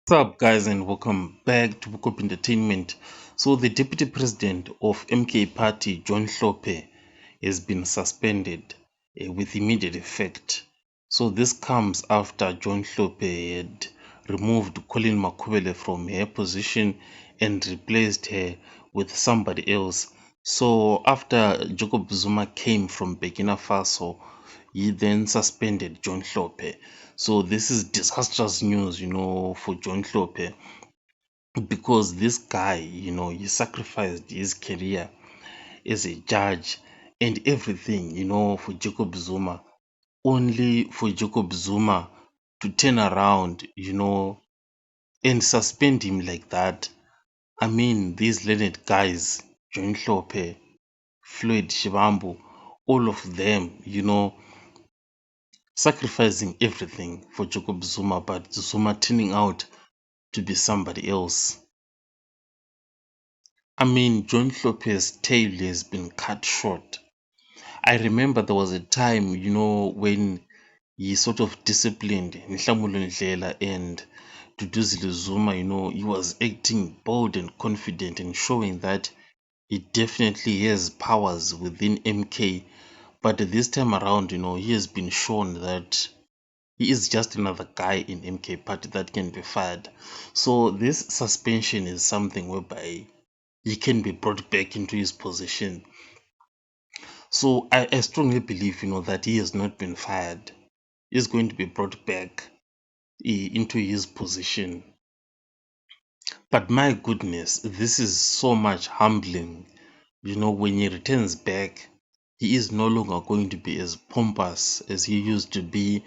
What's up, guys, and welcome back to Book of Entertainment. So, the Deputy President of MK Party, John Hlophe, has been suspended with immediate effect. So, this comes after John Hlophe had removed Colin Makhubele from her position and replaced her with somebody else. So, after Jacob Zuma came from Burkina Faso, he then suspended John Hlophe. So this is disastrous news, for John Hlophe, because this guy, he sacrificed his career as a judge and everything, for Jacob Zuma, only for Jacob Zuma to turn around, and suspend him like that. I mean, these learned guys, John Hlophe, Floyd Shivambu, all of them, sacrificing everything for Jacob Zuma, but Zuma turning out to be somebody else. I mean, John Hlophe's tail has been cut short. I remember there was a time, when he sort of disciplined Nhlamulo Ndlela and Duduzile Zuma, he was acting bold and confident and showing that he definitely has powers within MK. But this time around, he has been shown that he is just another guy in MK Party that can be fired. So this suspension is something whereby he can be brought back into his position. So I strongly believe, that he has not been fired. He's going to be brought back into his position. But my goodness, this is so much humbling. When he returns back, he is no longer going to be as pompous as he used to be.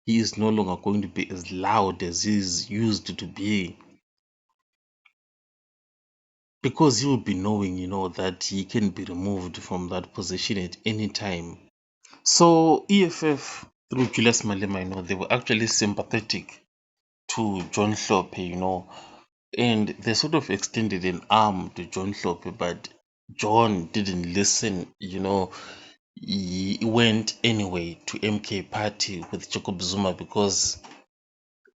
He is no longer going to be as loud as he is used to be. Because he will be knowing, that he can be removed from that position at any time. So EFF through Julius Malema, they were actually sympathetic to John Hlophe, and they sort of extended an arm to John Hlophe, but John didn't listen, he went anyway to MK Party with Jacob Zuma because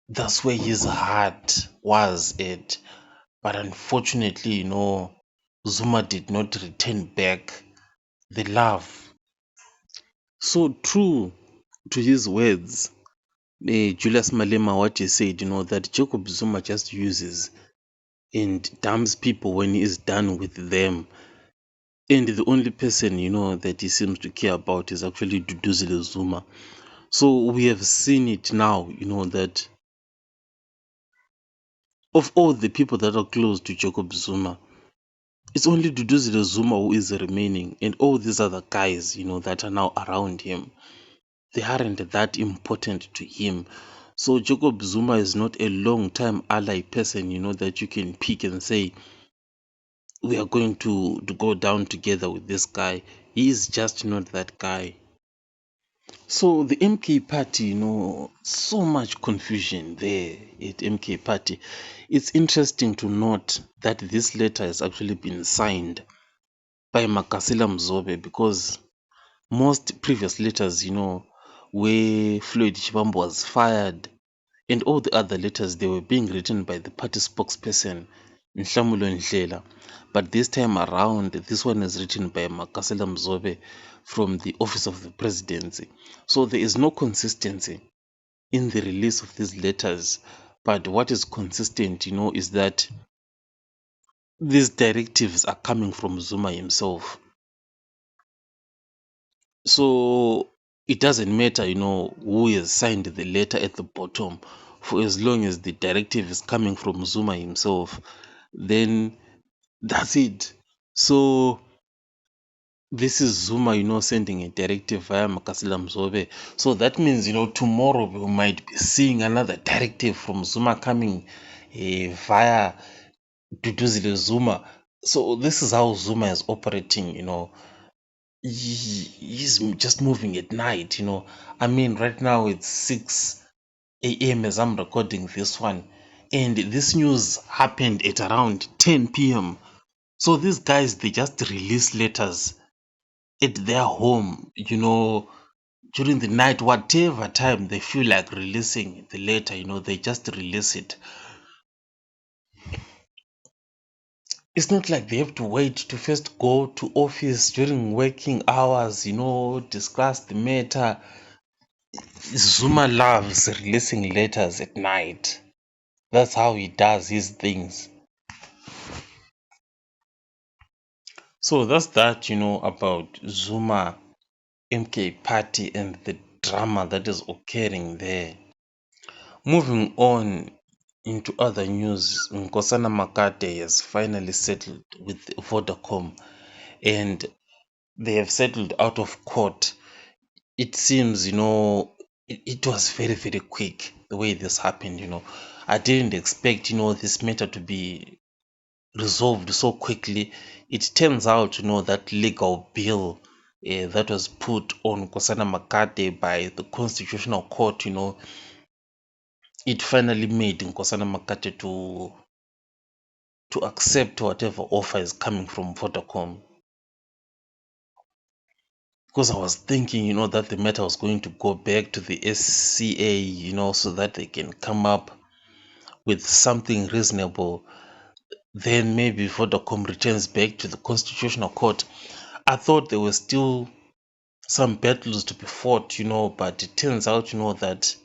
that's where his heart was at. But unfortunately, Zuma did not return back the love. So true to his words, Julius Malema, what he said, that Jacob Zuma just uses and dumps people when he is done with them. And the only person, that he seems to care about is actually Duduzile Zuma. So we have seen it now, that of all the people that are close to Jacob Zuma, it's only Duduzile Zuma who is remaining, and all these other guys, that are now around him, they aren't that important to him. So Jacob Zuma is not a long time ally person, that you can pick and say, we are going to go down together with this guy. He is just not that guy. So the MK Party, so much confusion there at MK Party. It's interesting to note that this letter has actually been signed by Makasila Mzobe, because most previous letters, where Floyd Shivambu was fired and all the other letters, they were being written by the party spokesperson Nhlamulo Ndlela. But this time around, this one is written by Makasela Mzobe from the office of the presidency. So there is no consistency in the release of these letters. But what is consistent, is that these directives are coming from Zuma himself. So it doesn't matter, who has signed the letter at the bottom, for as long as the directive is coming from Zuma himself, then that's it. So this is Zuma, sending a directive via Makasila Mzobe. So that means, tomorrow we might be seeing another directive from Zuma coming via Duduzile Zuma. So this is how Zuma is operating, he's just moving at night, I mean, right now it's 6 a.m. as I'm recording this one, and this news happened at around 10 p.m. So these guys, they just release letters at their home, during the night, whatever time they feel like releasing the letter, they just release it. It's not like they have to wait to first go to office during working hours, discuss the matter. Zuma loves releasing letters at night. That's how he does his things. So that's that, about Zuma MK party and the drama that is occurring there. Moving on into other news, Nkosana Makate has finally settled with Vodacom, and they have settled out of court. It seems, it was very, very quick the way this happened. I didn't expect, this matter to be resolved so quickly. It turns out, that legal bill that was put on Nkosana Makate by the Constitutional Court, it finally made Nkosana Makate to accept whatever offer is coming from Vodacom. Because I was thinking, that the matter was going to go back to the SCA, so that they can come up with something reasonable. Then maybe Vodacom returns back to the Constitutional Court. I thought there were still some battles to be fought, but it turns out, that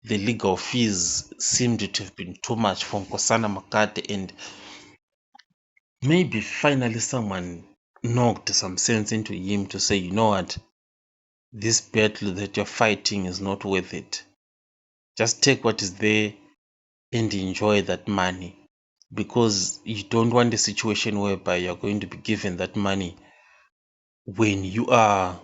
the legal fees seemed to have been too much for Nkosana Makate, and maybe finally someone knocked some sense into him to say, you know what, this battle that you're fighting is not worth it. Just take what is there and enjoy that money, because you don't want a situation whereby you're going to be given that money when you are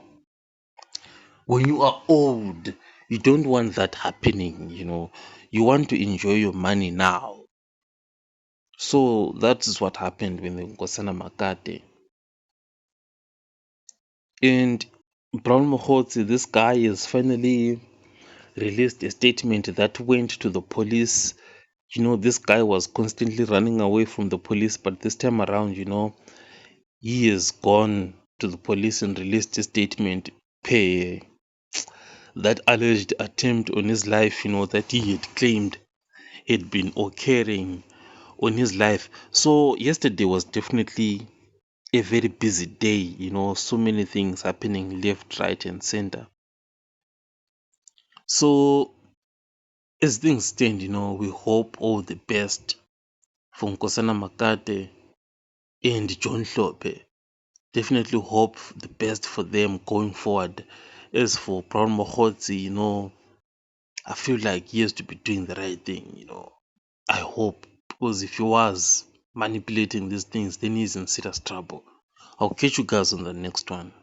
old. You don't want that happening. You want to enjoy your money now. So that is what happened with Nkosana Makate. And Brown Mohotsi, this guy, has finally released a statement that went to the police. This guy was constantly running away from the police, but this time around, he has gone to the police and released a statement per that alleged attempt on his life, that he had claimed had been occurring on his life. So yesterday was definitely a very busy day, so many things happening left, right, and center. So as things stand, we hope all the best for Nkosana Makate and John Hlope. Definitely hope the best for them going forward. As for Brown Mohotsi, I feel like he has to be doing the right thing, I hope, because if he was manipulating these things, then he's in serious trouble. I'll catch you guys on the next one.